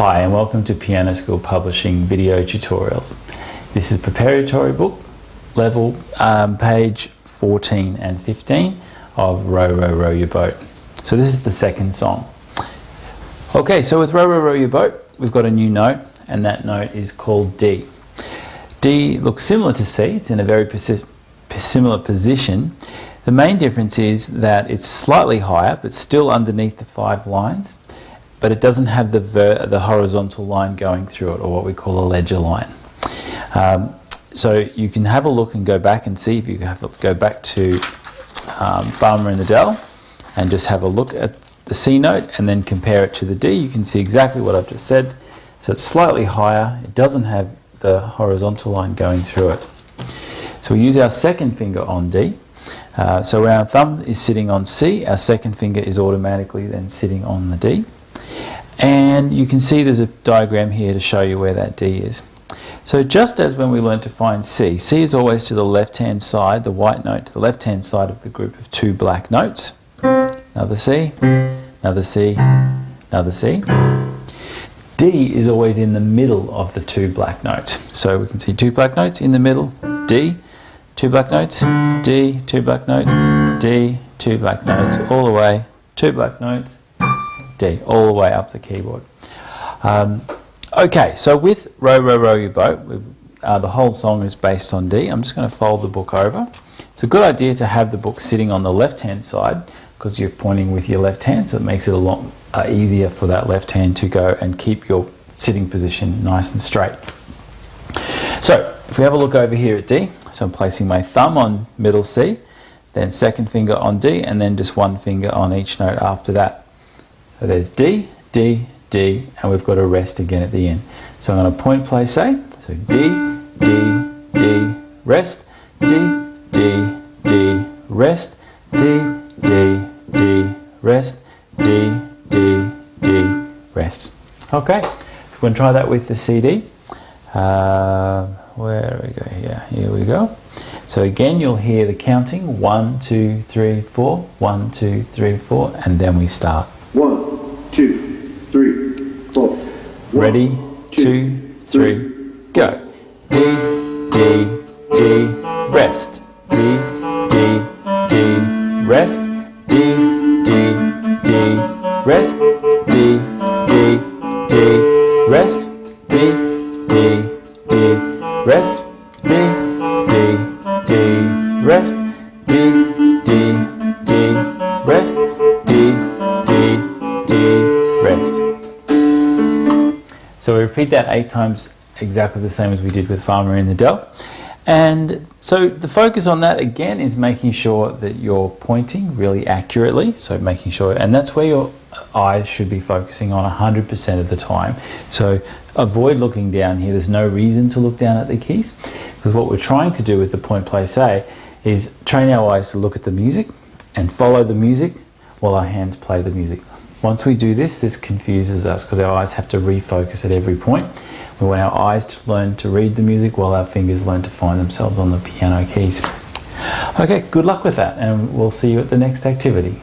Hi and welcome to Piano School Publishing video tutorials. This is Preparatory book level page 14 and 15 of Row Row Row Your Boat. So this is the second song. Okay, so with Row Row Row Your Boat we've got a new note, and that note is called D. D looks similar to C, it's in a very similar position. The main difference is that it's slightly higher but still underneath the 5 lines, but it doesn't have the horizontal line going through it, or what we call a ledger line. So you can have a look and go back and see if you can go back to Farmer in the Dell and just have a look at the C note and then compare it to the D. You can see exactly what I've just said. So it's slightly higher, it doesn't have the horizontal line going through it. So we use our second finger on D. So our thumb is sitting on C, our second finger is automatically then sitting on the D. And you can see there's a diagram here to show you where that D is. So just as when we learned to find C, C is always to the left-hand side, the white note to the left-hand side of the group of 2 black notes. Another C, another C, another C. D is always in the middle of the 2 black notes. So we can see 2 black notes in the middle, D, 2 black notes, D, 2 black notes, D, 2 black notes, all the way, 2 black notes, D, all the way up the keyboard. Okay, so with Row Row Row Your Boat, the whole song is based on D. I'm just going to fold the book over. It's a good idea to have the book sitting on the left-hand side because you're pointing with your left hand, so it makes it a lot easier for that left hand to go and keep your sitting position nice and straight. So if we have a look over here at D, so I'm placing my thumb on middle C, then second finger on D, and then just one finger on each note after that. So there's D, D, D, and we've got a rest again at the end. So I'm going to point, play, say. So D, D, D, rest, D, D, D, rest, D, D, D, rest, D, D, D, rest. Okay, we're going to try that with the CD. Where do we go here? Here we go. So again, you'll hear the counting 1, 2, 3, 4, 1, 2, 3, 4, and then we start. 1, 2, 3, 4. Ready, 2, 3, go. D, D, D, rest. D, D, D, rest. D, D, D, rest. D, D, D, rest. D, D, D, rest. D, D, D, rest. D, D, D, rest. D, D, D, rest. So we repeat that 8 times, exactly the same as we did with Farmer in the Dell. And so the focus on that again is making sure that you're pointing really accurately. So making sure, and that's where your eyes should be focusing on 100% of the time. So avoid looking down here. There's no reason to look down at the keys, because what we're trying to do with the point, play, say is train our eyes to look at the music and follow the music while our hands play the music. Once we do this, this confuses us because our eyes have to refocus at every point. We want our eyes to learn to read the music while our fingers learn to find themselves on the piano keys. Okay, good luck with that, and we'll see you at the next activity.